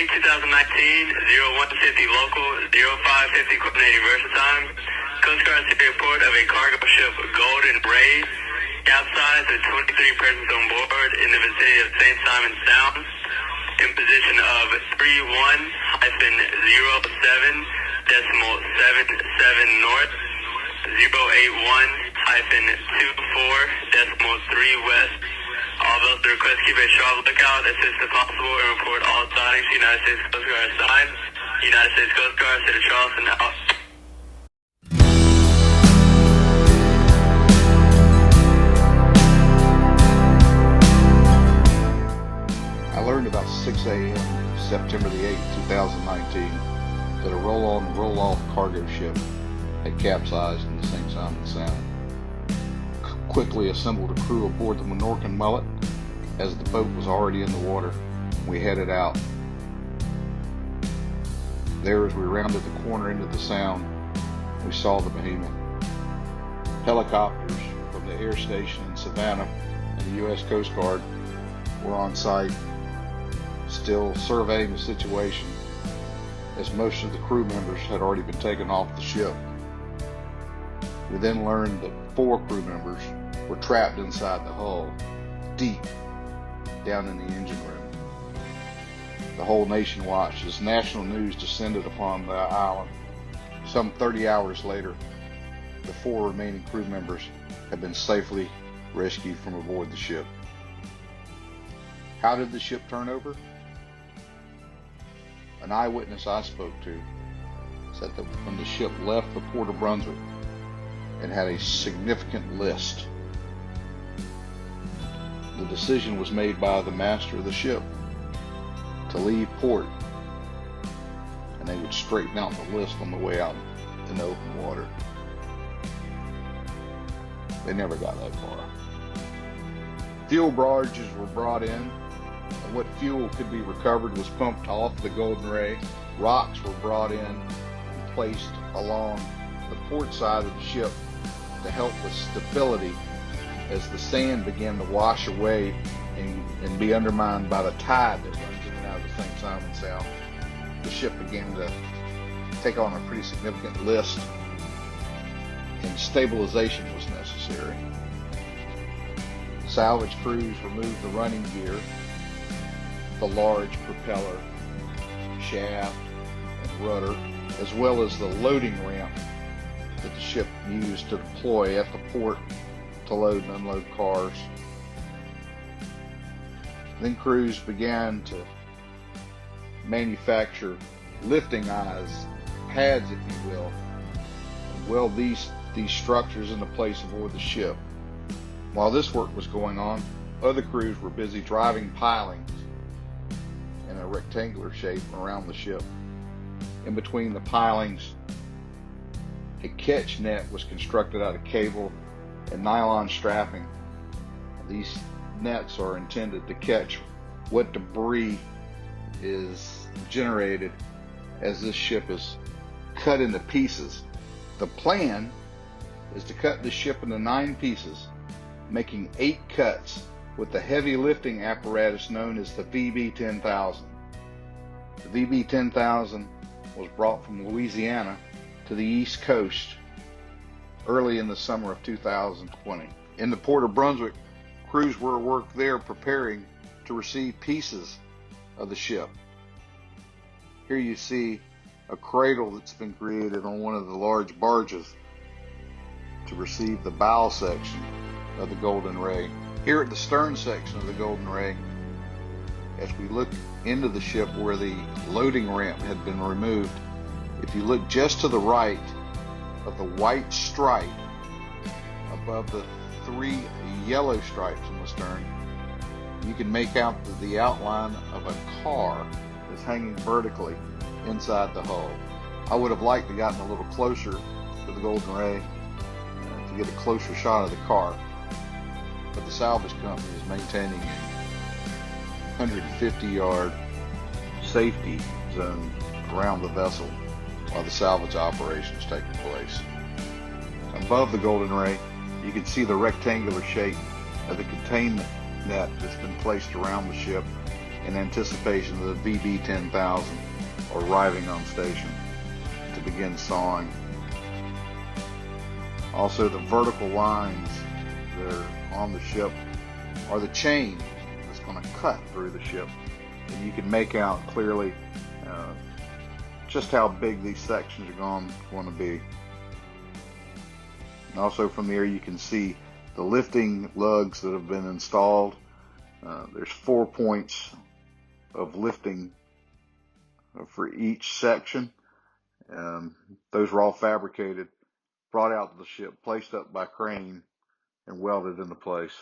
2019, 0150 local, 0550 coordinating versatile. Coast Guard received a report of a cargo ship, Golden Ray, capsized with 23 persons on board in the vicinity of St. Simons Sound, in position of 31-07.77 north, 081-24.3 west. All those that request keep a sharp lookout as soon as possible and report all sightings to United States Coast Guard assigned. United States Coast Guard, City of Charleston, out. I learned about 6 a.m. September the 8th, 2019 that a roll-on and roll-off cargo ship had capsized in the St. Simons Sound. Quickly assembled a crew aboard the Minorcan Mullet. As the boat was already in the water, we headed out. There, as we rounded the corner into the Sound, we saw the behemoth. Helicopters from the air station in Savannah and the U.S. Coast Guard were on site, still surveying the situation, as most of the crew members had already been taken off the ship. We then learned that 4 crew members were trapped inside the hull, deep down in the engine room. The whole nation watched as national news descended upon the island. Some 30 hours later, the 4 remaining crew members had been safely rescued from aboard the ship. How did the ship turn over? An eyewitness I spoke to said that when the ship left the Port of Brunswick, it had a significant list. The decision was made by the master of the ship to leave port, and they would straighten out the list on the way out in the open water. They never got that far. Fuel barges were brought in, and what fuel could be recovered was pumped off the Golden Ray. Rocks were brought in and placed along the port side of the ship to help with stability as the sand began to wash away and be undermined by the tide that runs in and out of the St. Simons Sound. The ship began to take on a pretty significant list, and stabilization was necessary. Salvage crews removed the running gear, the large propeller, shaft, and rudder, as well as the loading ramp that the ship used to deploy at the port to load and unload cars. Then crews began to manufacture lifting eyes, pads if you will, and weld these structures into place aboard the ship. While this work was going on, other crews were busy driving pilings in a rectangular shape around the ship. In between the pilings, a catch net was constructed out of cable and nylon strapping. These nets are intended to catch what debris is generated as this ship is cut into pieces. The plan is to cut the ship into 9 pieces, making 8 cuts with the heavy lifting apparatus known as the VB-10,000. The VB-10,000 was brought from Louisiana to the East Coast early in the summer of 2020. In the Port of Brunswick, crews were at work there preparing to receive pieces of the ship. Here you see a cradle that's been created on one of the large barges to receive the bow section of the Golden Ray. Here at the stern section of the Golden Ray, as we look into the ship where the loading ramp had been removed, if you look just to the right of the white stripe above the 3 yellow stripes on the stern, you can make out the outline of a car that's hanging vertically inside the hull. I would have liked to have gotten a little closer to the Golden Ray to get a closer shot of the car, but the salvage company is maintaining a 150-yard safety zone around the vessel while the salvage operation is taking place. Above the Golden Ray, you can see the rectangular shape of the containment net that's been placed around the ship in anticipation of the VB-10,000 arriving on station to begin sawing. Also, the vertical lines that are on the ship are the chain that's going to cut through the ship. And you can make out clearly just how big these sections are going to be. And also from there you can see the lifting lugs that have been installed. There's 4 points of lifting for each section. Those were all fabricated, brought out to the ship, placed up by crane, and welded into place.